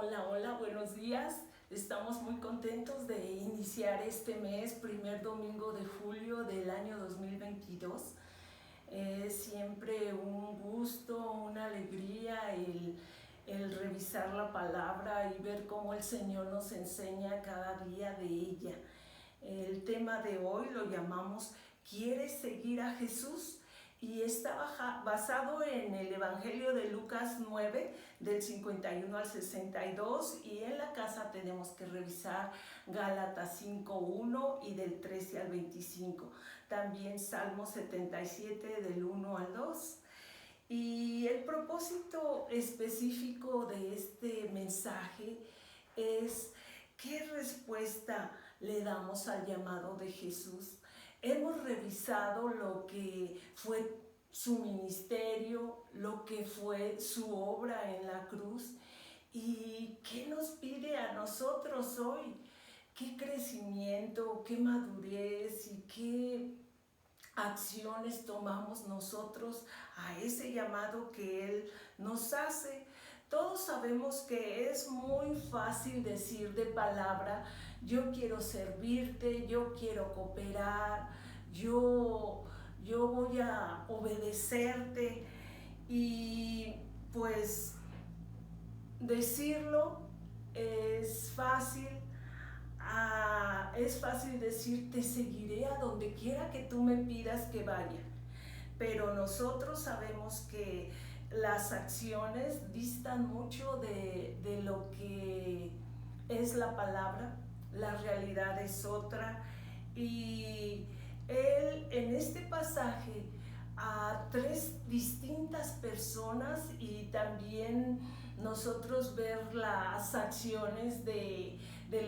Hola, hola, buenos días. Estamos muy contentos de iniciar este mes, primer domingo de julio del año 2022. Es siempre un gusto, una alegría el revisar la palabra y ver cómo el Señor nos enseña cada día de ella. El tema de hoy lo llamamos ¿Quieres seguir a Jesús? Y está basado en el Evangelio de Lucas 9, del 51 al 62, y en la casa tenemos que revisar Gálatas 5:1 y del 13 al 25. También Salmo 77 del 1 al 2. Y el propósito específico de este mensaje es ¿qué respuesta le damos al llamado de Jesús? Hemos revisado lo que fue su ministerio, lo que fue su obra en la cruz y qué nos pide a nosotros hoy, qué crecimiento, qué madurez y qué acciones tomamos nosotros a ese llamado que Él nos hace. Todos sabemos que es muy fácil decir de palabra, yo quiero servirte, yo quiero cooperar, yo voy a obedecerte, y pues decirlo es fácil. Es fácil decir, te seguiré a donde quiera que tú me pidas que vaya, pero nosotros sabemos que las acciones distan mucho de lo que es la palabra, la realidad es otra. Y él en este pasaje a tres distintas personas, y también nosotros ver las acciones de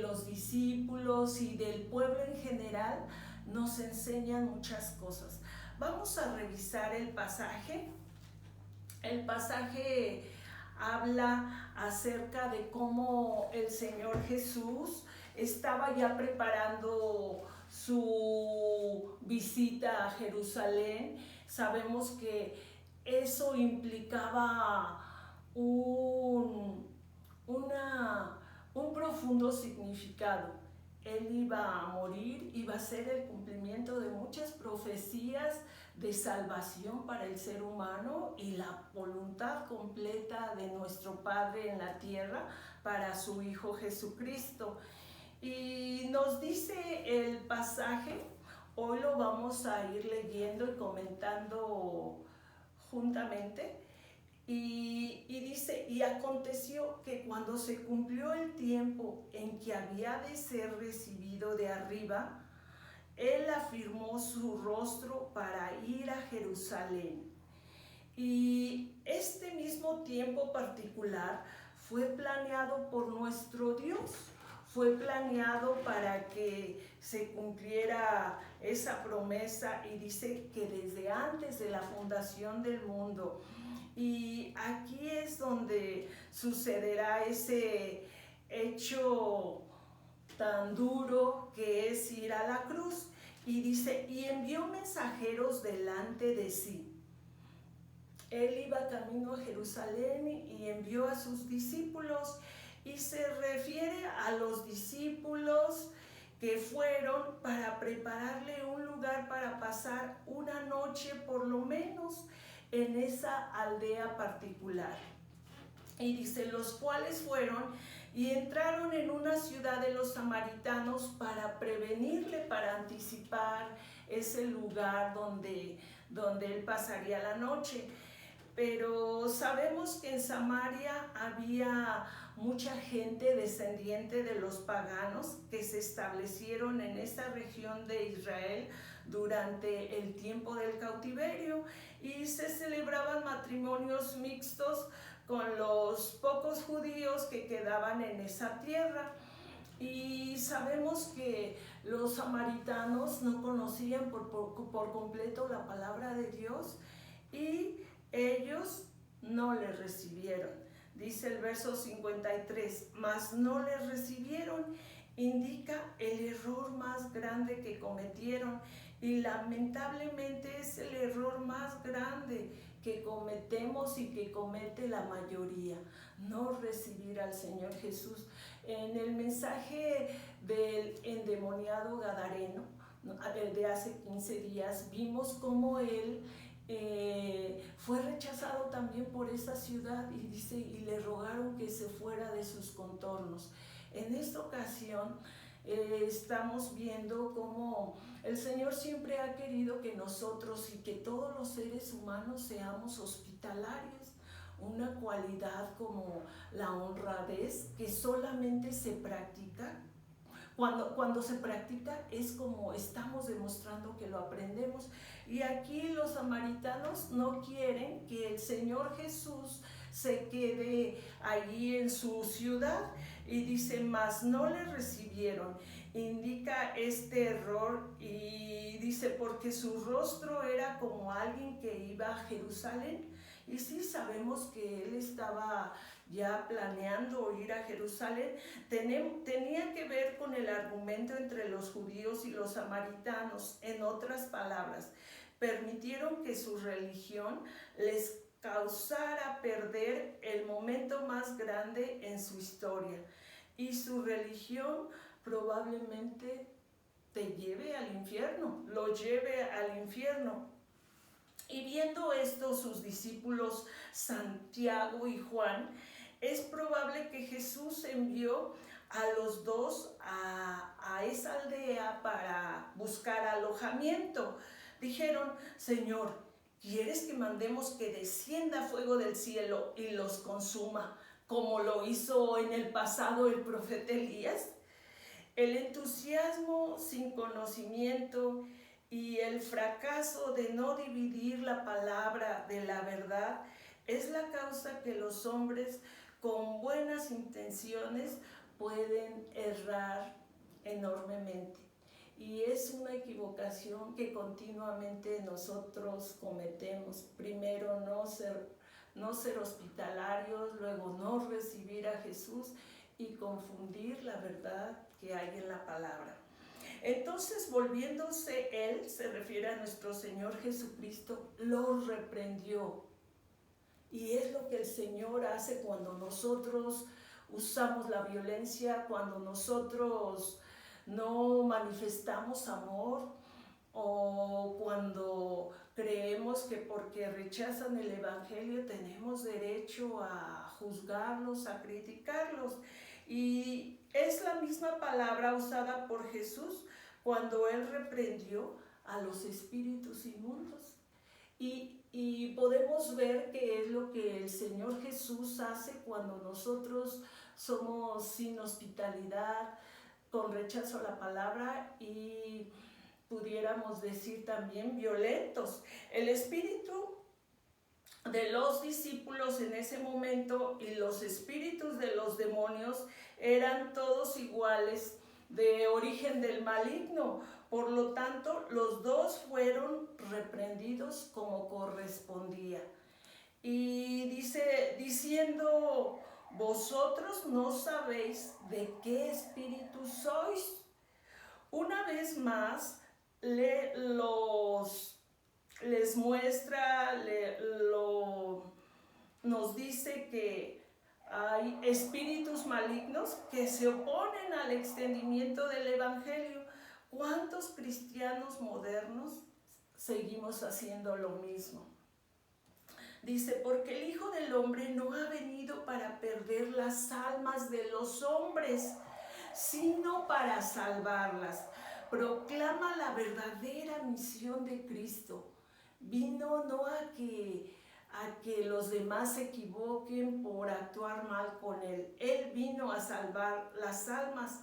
los discípulos y del pueblo en general, nos enseñan muchas cosas. Vamos a revisar el pasaje. El pasaje habla acerca de cómo el Señor Jesús estaba ya preparando su visita a Jerusalén. Sabemos que eso implicaba un profundo significado. Él iba a morir, iba a ser el cumplimiento de muchas profecías de salvación para el ser humano y la voluntad completa de nuestro Padre en la tierra para su Hijo Jesucristo. Y nos dice el pasaje, hoy lo vamos a ir leyendo y comentando juntamente. Y dice, y aconteció que cuando se cumplió el tiempo en que había de ser recibido de arriba, él afirmó su rostro para ir a Jerusalén. Y este mismo tiempo particular fue planeado por nuestro Dios. Fue planeado para que se cumpliera esa promesa, y dice que desde antes de la fundación del mundo. Y aquí es donde sucederá ese hecho tan duro que es ir a la cruz. Y dice, y envió mensajeros delante de sí. Él iba camino a Jerusalén y envió a sus discípulos, y se refiere a los discípulos que fueron para prepararle un lugar para pasar una noche por lo menos en esa aldea particular. Y dice, los cuales fueron y entraron en una ciudad de los samaritanos para prevenirle, para anticipar ese lugar donde él pasaría la noche. Pero sabemos que en Samaria había mucha gente descendiente de los paganos que se establecieron en esa región de Israel durante el tiempo del cautiverio, y se celebraban matrimonios mixtos con los pocos judíos que quedaban en esa tierra. Y sabemos que los samaritanos no conocían por completo la palabra de Dios, y ellos no le recibieron. Dice el verso 53, mas no le recibieron. Indica el error más grande que cometieron, y lamentablemente es el error más grande que cometemos y que comete la mayoría, no recibir al Señor Jesús. En el mensaje del endemoniado gadareno de hace 15 días vimos cómo él fue rechazado también por esa ciudad y dice, y le rogaron que se fuera de sus contornos. En esta ocasión estamos viendo cómo el Señor siempre ha querido que nosotros y que todos los seres humanos seamos hospitalarios, una cualidad como la honradez que solamente se practica. Cuando se practica es como estamos demostrando que lo aprendemos. Y aquí los samaritanos no quieren que el Señor Jesús se quede allí en su ciudad. Y dice, mas no le recibieron. Indica este error y dice, porque su rostro era como alguien que iba a Jerusalén. Y sí sabemos que él estaba ya planeando ir a Jerusalén. Tenía que ver con el argumento entre los judíos y los samaritanos. En otras palabras, permitieron que su religión les causara perder el momento más grande en su historia. Y su religión probablemente te lleve al infierno, lo lleve al infierno. Y viendo esto, sus discípulos Santiago y Juan, es probable que Jesús envió a los dos a esa aldea para buscar alojamiento. Dijeron, Señor, ¿quieres que mandemos que descienda fuego del cielo y los consuma, como lo hizo en el pasado el profeta Elías? El entusiasmo sin conocimiento y el fracaso de no dividir la palabra de la verdad es la causa que los hombres con buenas intenciones pueden errar enormemente. Y es una equivocación que continuamente nosotros cometemos. Primero no ser hospitalarios, luego no recibir a Jesús y confundir la verdad que hay en la palabra. Entonces, volviéndose él, se refiere a nuestro Señor Jesucristo, lo reprendió. Y es lo que el Señor hace cuando nosotros usamos la violencia, cuando nosotros no manifestamos amor o cuando creemos que porque rechazan el Evangelio tenemos derecho a juzgarlos, a criticarlos. Y es la misma palabra usada por Jesús cuando Él reprendió a los espíritus inmundos. Y podemos ver qué es lo que el Señor Jesús hace cuando nosotros somos sin hospitalidad, con rechazo a la palabra y pudiéramos decir también violentos. El espíritu de los discípulos en ese momento y los espíritus de los demonios eran todos iguales, de origen del maligno. Por lo tanto, los dos fueron reprendidos como correspondía. Y dice, diciendo, vosotros no sabéis de qué espíritu sois. Una vez más, les muestra, nos dice que hay espíritus malignos que se oponen al extendimiento del Evangelio. ¿Cuántos cristianos modernos seguimos haciendo lo mismo? Dice, porque el Hijo del Hombre no ha venido para perder las almas de los hombres, sino para salvarlas. Proclama la verdadera misión de Cristo. Vino no a que los demás se equivoquen por actuar mal con Él. Él vino a salvar las almas.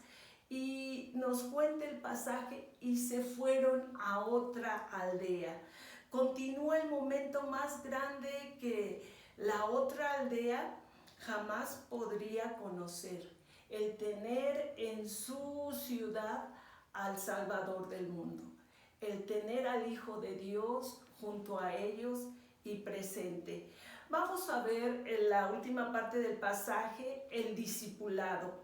Y nos cuenta el pasaje, y se fueron a otra aldea. Continúa el momento más grande que la otra aldea jamás podría conocer. El tener en su ciudad al Salvador del mundo. El tener al Hijo de Dios junto a ellos y presente. Vamos a ver en la última parte del pasaje el discipulado.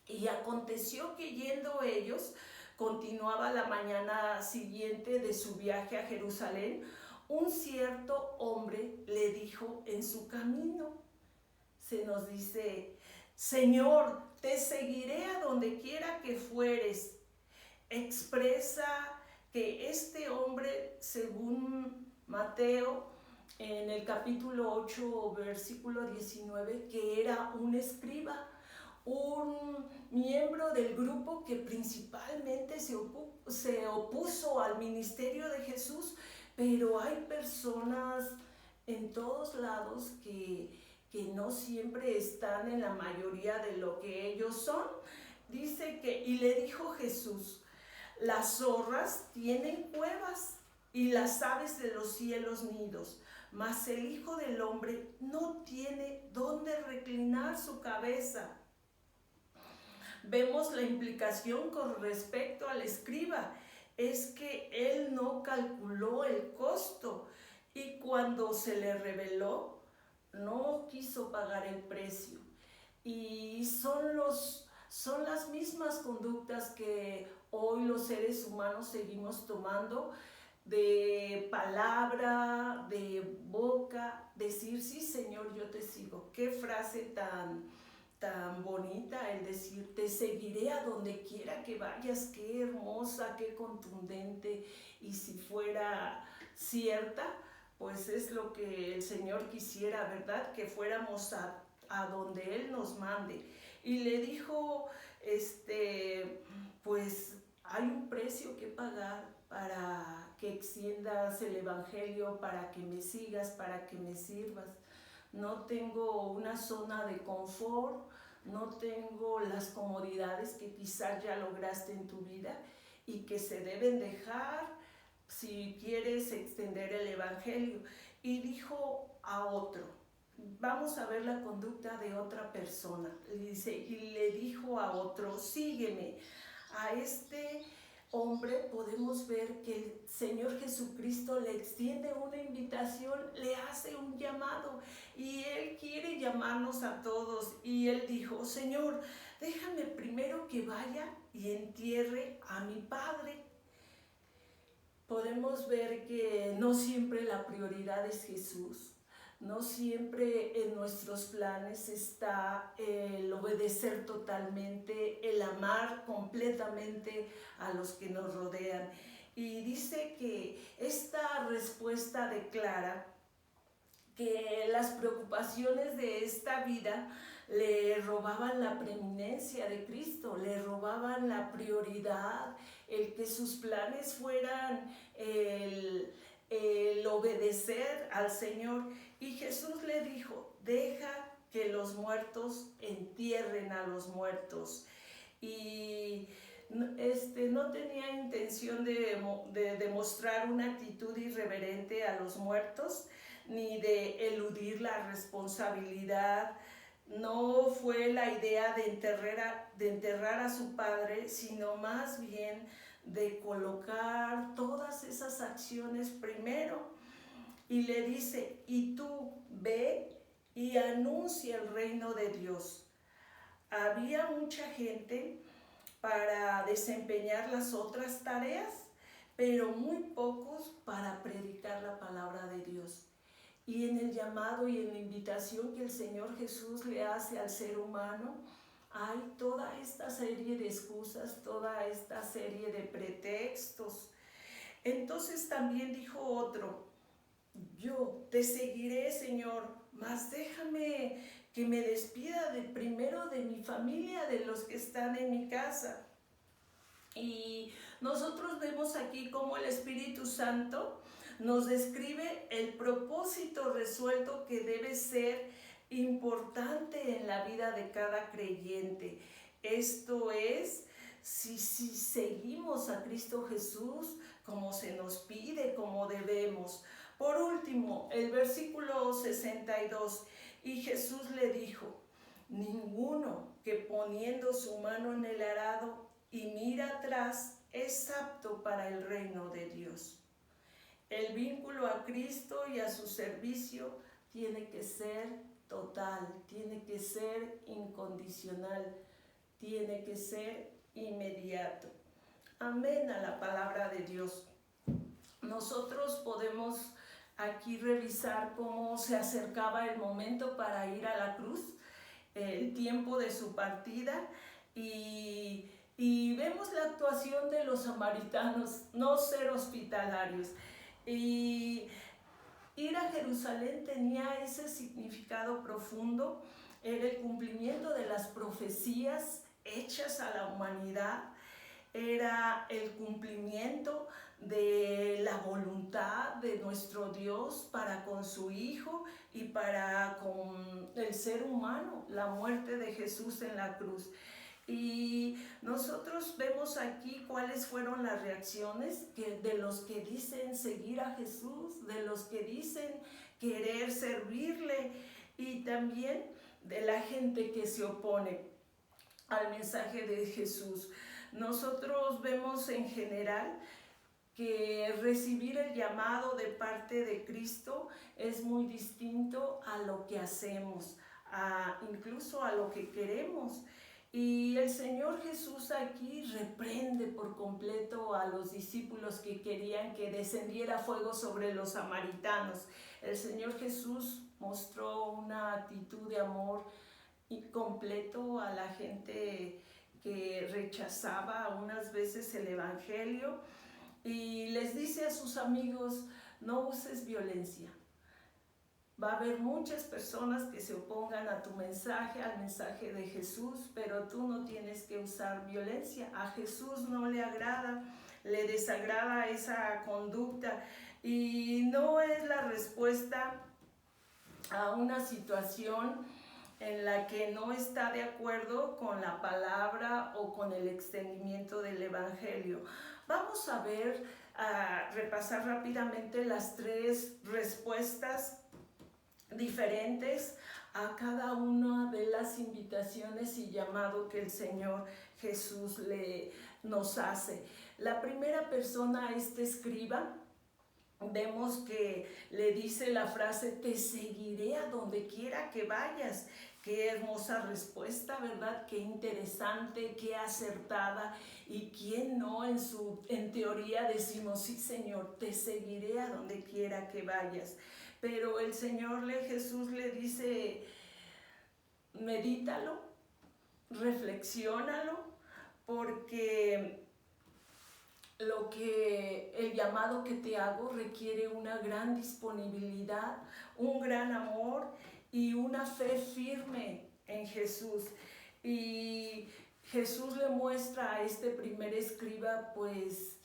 Y aconteció que yendo ellos, continuaba la mañana siguiente de su viaje a Jerusalén, un cierto hombre le dijo en su camino. Se nos dice, Señor, te seguiré a donde quiera que fueres. Expresa que este hombre, según Mateo, en el capítulo 8, versículo 19, que era un escriba, un miembro del grupo que principalmente se opuso al ministerio de Jesús, pero hay personas en todos lados que no siempre están en la mayoría de lo que ellos son. Dice que, y le dijo Jesús, las zorras tienen cuevas y las aves de los cielos nidos, mas el Hijo del Hombre no tiene dónde reclinar su cabeza. Vemos la implicación con respecto al escriba, es que él no calculó el costo y cuando se le reveló, no quiso pagar el precio. Y son las mismas conductas que hoy los seres humanos seguimos tomando, de palabra, de boca, decir, sí Señor, yo te sigo. Qué frase tan bonita el decir, te seguiré a donde quiera que vayas, qué hermosa, qué contundente. Y si fuera cierta, pues es lo que el Señor quisiera, ¿verdad? Que fuéramos a donde Él nos mande. Y le dijo, pues hay un precio que pagar para que extiendas el Evangelio, para que me sigas, para que me sirvas. No tengo una zona de confort, no tengo las comodidades que quizás ya lograste en tu vida y que se deben dejar si quieres extender el Evangelio. Y dijo a otro, vamos a ver la conducta de otra persona. Dice, y le dijo a otro, sígueme. A este hombre podemos ver que el Señor Jesucristo le extiende una invitación, le hace un llamado y Él quiere llamarnos a todos. Y Él dijo, Señor, déjame primero que vaya y entierre a mi padre. Podemos ver que no siempre la prioridad es Jesús. No siempre en nuestros planes está el obedecer totalmente, el amar completamente a los que nos rodean. Y dice que esta respuesta declara que las preocupaciones de esta vida le robaban la preeminencia de Cristo, le robaban la prioridad, el que sus planes fueran el obedecer al Señor. Y Jesús le dijo, deja que los muertos entierren a los muertos. Y no tenía intención de demostrar una actitud irreverente a los muertos, ni de eludir la responsabilidad. No fue la idea de enterrar a su padre, sino más bien de colocar todas esas acciones primero. Y le dice, y tú ve y anuncia el reino de Dios. Había mucha gente para desempeñar las otras tareas, pero muy pocos para predicar la palabra de Dios. Y en el llamado y en la invitación que el Señor Jesús le hace al ser humano, hay toda esta serie de excusas, toda esta serie de pretextos. Entonces también dijo otro, yo te seguiré, Señor, mas déjame que me despida primero de mi familia, de los que están en mi casa. Y nosotros vemos aquí cómo el Espíritu Santo nos describe el propósito resuelto que debe ser importante en la vida de cada creyente. Esto es, si seguimos a Cristo Jesús como se nos pide, como debemos. Por último, el versículo 62, y Jesús le dijo, ninguno que poniendo su mano en el arado y mira atrás es apto para el reino de Dios. El vínculo a Cristo y a su servicio tiene que ser total, tiene que ser incondicional, tiene que ser inmediato. Amén a la palabra de Dios. Nosotros podemos aquí revisar cómo se acercaba el momento para ir a la cruz, el tiempo de su partida, y vemos la actuación de los samaritanos, no ser hospitalarios. Y ir a Jerusalén tenía ese significado profundo, era el cumplimiento de las profecías hechas a la humanidad, era el cumplimiento de la voluntad de nuestro Dios para con su Hijo y para con el ser humano, la muerte de Jesús en la cruz. Y nosotros vemos aquí cuáles fueron las reacciones de los que dicen seguir a Jesús, de los que dicen querer servirle, y también de la gente que se opone al mensaje de Jesús. Nosotros vemos en general que recibir el llamado de parte de Cristo es muy distinto a lo que hacemos, incluso a lo que queremos. Y el Señor Jesús aquí reprende por completo a los discípulos que querían que descendiera fuego sobre los samaritanos. El Señor Jesús mostró una actitud de amor completo a la gente que rechazaba unas veces el Evangelio, y les dice a sus amigos: no uses violencia. Va a haber muchas personas que se opongan a tu mensaje, al mensaje de Jesús, pero tú no tienes que usar violencia. A Jesús no le agrada, le desagrada esa conducta, y no es la respuesta a una situación en la que no está de acuerdo con la palabra o con el extendimiento del Evangelio. Vamos a repasar rápidamente las 3 respuestas diferentes a cada una de las invitaciones y llamado que el Señor Jesús nos hace. La primera persona, este escriba, vemos que le dice la frase: te seguiré a donde quiera que vayas. Qué hermosa respuesta, ¿verdad? Qué interesante, qué acertada. Y quién no en teoría decimos: sí, Señor, te seguiré a donde quiera que vayas. Pero el Señor Jesús le dice: medítalo, reflexiónalo, porque el llamado que te hago requiere una gran disponibilidad, un gran amor y una fe firme en Jesús. Y Jesús le muestra a este primer escriba, pues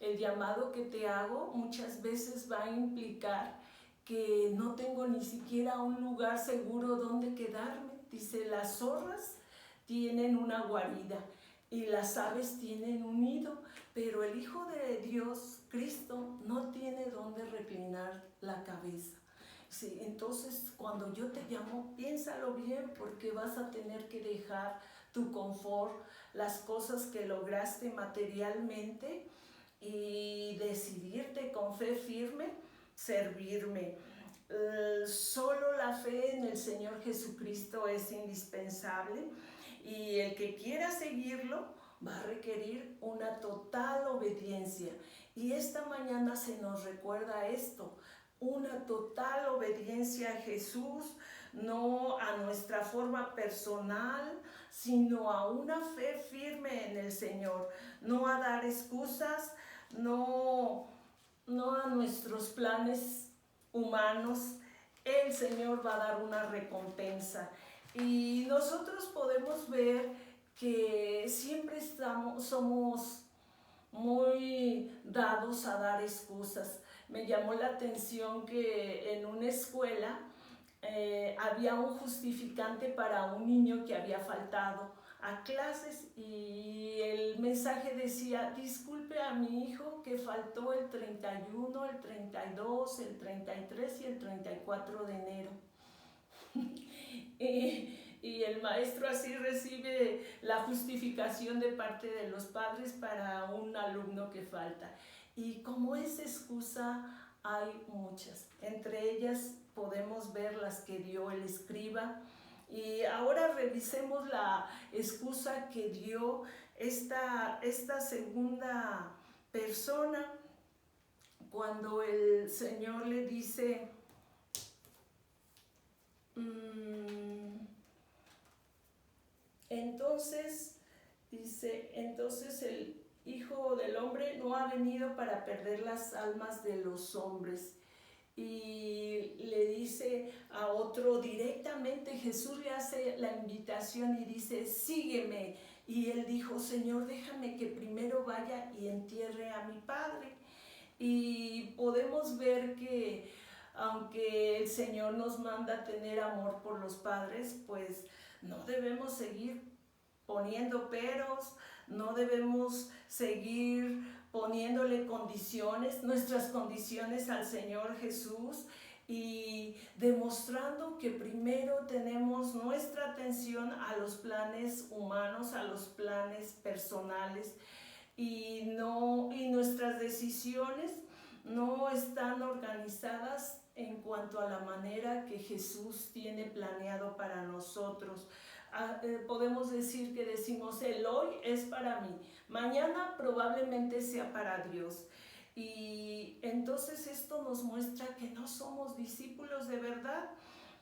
el llamado que te hago muchas veces va a implicar que no tengo ni siquiera un lugar seguro donde quedarme. Dice: las zorras tienen una guarida y las aves tienen un nido, pero el Hijo de Dios, Cristo, no tiene donde reclinar la cabeza. Sí, entonces cuando yo te llamo, piénsalo bien, porque vas a tener que dejar tu confort, las cosas que lograste materialmente, y decidirte con fe firme, servirme. Solo la fe en el Señor Jesucristo es indispensable, y el que quiera seguirlo va a requerir una total obediencia. Y esta mañana se nos recuerda esto: una total obediencia a Jesús, no a nuestra forma personal, sino a una fe firme en el Señor, no a dar excusas, no a nuestros planes humanos. El Señor va a dar una recompensa. Y nosotros podemos ver que siempre somos muy dados a dar excusas. Me llamó la atención que en una escuela había un justificante para un niño que había faltado a clases, y el mensaje decía: disculpe a mi hijo que faltó el 31, el 32, el 33 y el 34 de enero. Y el maestro así recibe la justificación de parte de los padres para un alumno que falta. Y como esa excusa hay muchas. Entre ellas podemos ver las que dio el escriba. Y ahora revisemos la excusa que dio esta segunda persona cuando el Señor le dice, entonces, dice, entonces el Hijo del Hombre no ha venido para perder las almas de los hombres. Y le dice a otro directamente, Jesús le hace la invitación y dice, sígueme. Y él dijo, Señor, déjame que primero vaya y entierre a mi padre. Y podemos ver que aunque el Señor nos manda a tener amor por los padres, pues no debemos seguir poniendo peros, no debemos seguir poniéndole condiciones, nuestras condiciones al Señor Jesús, y demostrando que primero tenemos nuestra atención a los planes humanos, a los planes personales, y nuestras decisiones no están organizadas en cuanto a la manera que Jesús tiene planeado para nosotros. Podemos decir que decimos, el hoy es para mí, mañana probablemente sea para Dios. Y entonces esto nos muestra que no somos discípulos de verdad.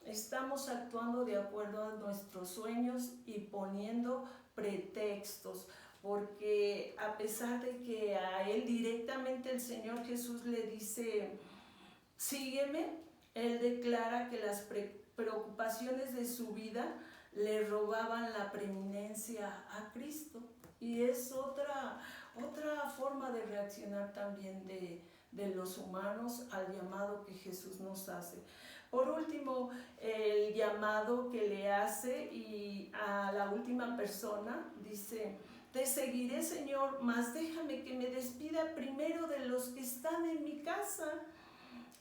Estamos actuando de acuerdo a nuestros sueños y poniendo pretextos, porque a pesar de que a él directamente el Señor Jesús le dice, sígueme, él declara que las preocupaciones de su vida le robaban la preeminencia a Cristo. Y es otra forma de reaccionar también de los humanos al llamado que Jesús nos hace. Por último, el llamado que le hace y a la última persona dice, te seguiré, Señor, mas déjame que me despida primero de los que están en mi casa.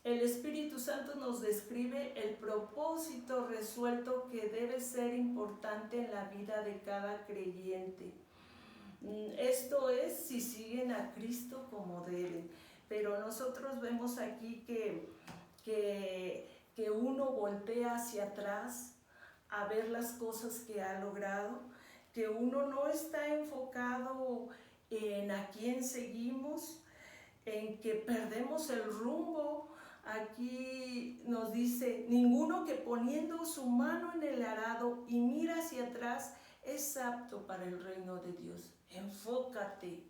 El Espíritu Santo nos describe el propósito resuelto que debe ser importante en la vida de cada creyente. Esto es si siguen a Cristo como deben. Pero nosotros vemos aquí que uno voltea hacia atrás a ver las cosas que ha logrado, que uno no está enfocado en a quién seguimos, en que perdemos el rumbo. Aquí nos dice, ninguno que poniendo su mano en el arado y mira hacia atrás es apto para el reino de Dios. Enfócate.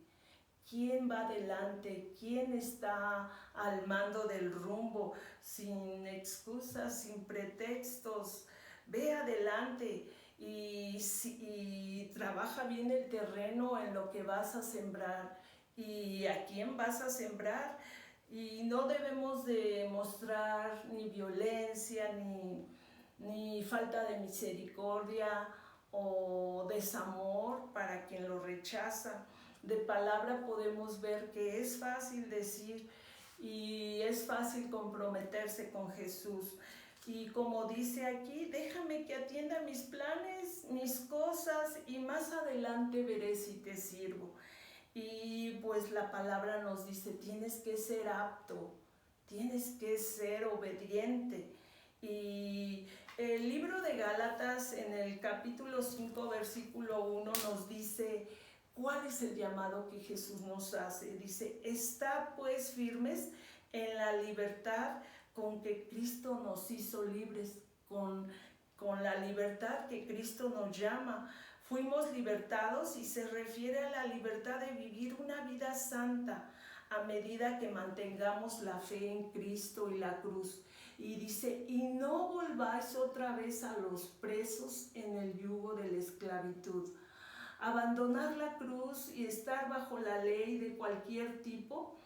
¿Quién va adelante? ¿Quién está al mando del rumbo? Sin excusas, sin pretextos. Ve adelante y trabaja bien el terreno en lo que vas a sembrar. ¿Y a quién vas a sembrar? Y no debemos de mostrar ni violencia, ni falta de misericordia o desamor para quien lo rechaza. De palabra podemos ver que es fácil decir y es fácil comprometerse con Jesús. Y como dice aquí, déjame que atienda mis planes, mis cosas y más adelante veré si te sirvo. Y pues la palabra nos dice, tienes que ser apto, tienes que ser obediente. Y el libro de Gálatas en el capítulo 5, versículo 1 nos dice, ¿cuál es el llamado que Jesús nos hace? Dice, estad pues firmes en la libertad con que Cristo nos hizo libres, con la libertad que Cristo nos llama. Fuimos libertados y se refiere a la libertad de vivir una vida santa a medida que mantengamos la fe en Cristo y la cruz. Y dice, y no volváis otra vez a los presos en el yugo de la esclavitud. Abandonar la cruz y estar bajo la ley de cualquier tipo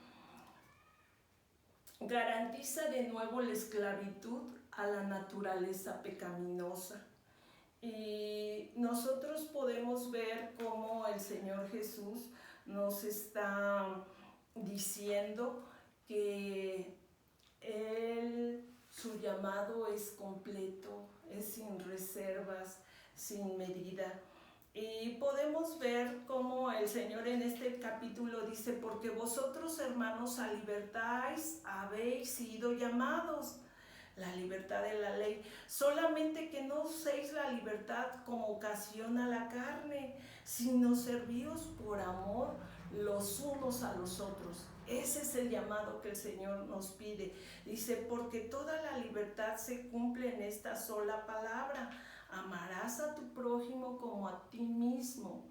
garantiza de nuevo la esclavitud a la naturaleza pecaminosa. Y nosotros podemos ver cómo el Señor Jesús nos está diciendo que su llamado es completo, es sin reservas, sin medida. Y podemos ver cómo el Señor en este capítulo dice, porque vosotros, hermanos, a libertad habéis sido llamados, la libertad de la ley. Solamente que no uséis la libertad como ocasión a la carne, sino servíos por amor los unos a los otros. Ese es el llamado que el Señor nos pide. Dice, porque toda la libertad se cumple en esta sola palabra: amarás a tu prójimo como a ti mismo.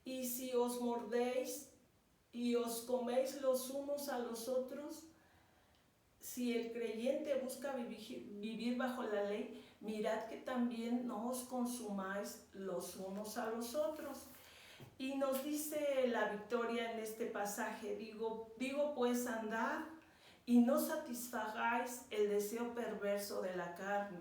Y si os mordéis y os coméis los unos a los otros, si el creyente busca vivir bajo la ley, mirad que también no os consumáis los unos a los otros. Y nos dice la Victoria en este pasaje, digo pues andad y no satisfagáis el deseo perverso de la carne,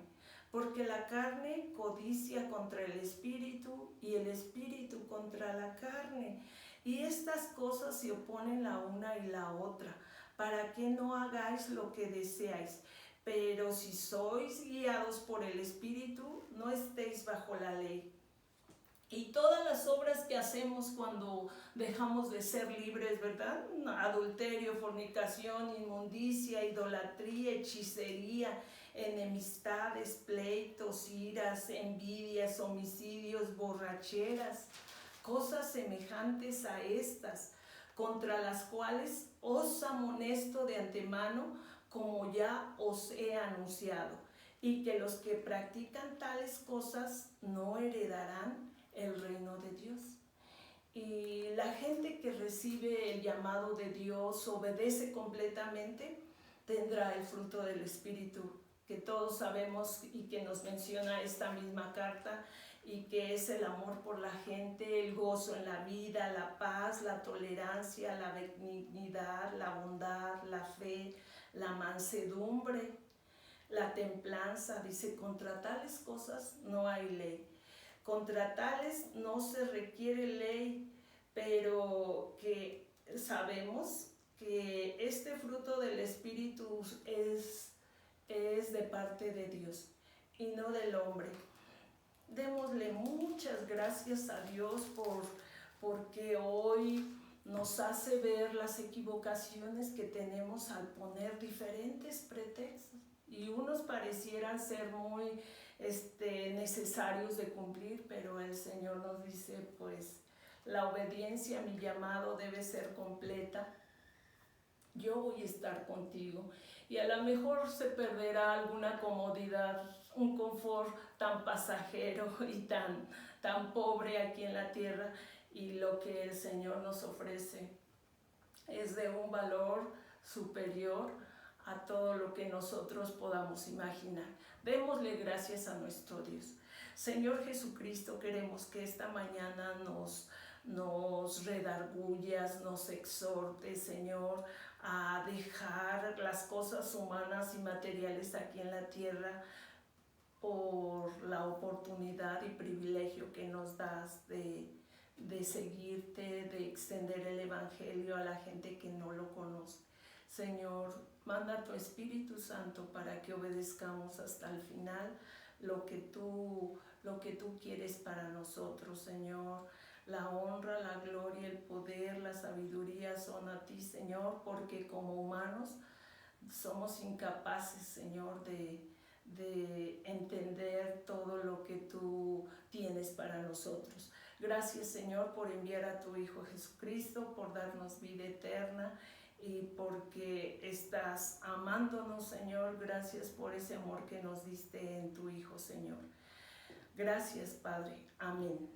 porque la carne codicia contra el espíritu y el espíritu contra la carne. Y estas cosas se oponen la una y la otra, para que no hagáis lo que deseáis. Pero si sois guiados por el espíritu, no estéis bajo la ley. Y todas las obras que hacemos cuando dejamos de ser libres, ¿verdad? Adulterio, fornicación, inmundicia, idolatría, hechicería, enemistades, pleitos, iras, envidias, homicidios, borracheras, cosas semejantes a estas, contra las cuales os amonesto de antemano, como ya os he anunciado, y que los que practican tales cosas no heredarán el reino de Dios. Y la gente que recibe el llamado de Dios, obedece completamente, tendrá el fruto del Espíritu, que todos sabemos y que nos menciona esta misma carta, y que es el amor por la gente, el gozo en la vida, la paz, la tolerancia, la benignidad, la bondad, la fe, la mansedumbre, la templanza. Dice, contra tales cosas no hay ley. Contra tales no se requiere ley, pero que sabemos que este fruto del Espíritu es de parte de Dios y no del hombre. Démosle muchas gracias a Dios porque hoy nos hace ver las equivocaciones que tenemos al poner diferentes pretextos, y unos parecieran ser muy necesarios de cumplir, pero el Señor nos dice, pues la obediencia a mi llamado debe ser completa. Yo voy a estar contigo, y a lo mejor se perderá alguna comodidad, un confort tan pasajero y tan pobre aquí en la tierra, y lo que el Señor nos ofrece es de un valor superior a todo lo que nosotros podamos imaginar. Démosle gracias a nuestro Dios. Señor Jesucristo, queremos que esta mañana nos redargullas, nos exhortes, Señor, a dejar las cosas humanas y materiales aquí en la tierra por la oportunidad y privilegio que nos das de seguirte, de extender el Evangelio a la gente que no lo conoce. Señor, manda tu Espíritu Santo para que obedezcamos hasta el final lo que tú quieres para nosotros, Señor. La honra, la gloria, el poder, la sabiduría son a ti, Señor, porque como humanos somos incapaces, Señor, de entender todo lo que tú tienes para nosotros. Gracias, Señor, por enviar a tu Hijo Jesucristo, por darnos vida eterna y porque estás amándonos, Señor. Gracias por ese amor que nos diste en tu Hijo, Señor. Gracias, Padre. Amén.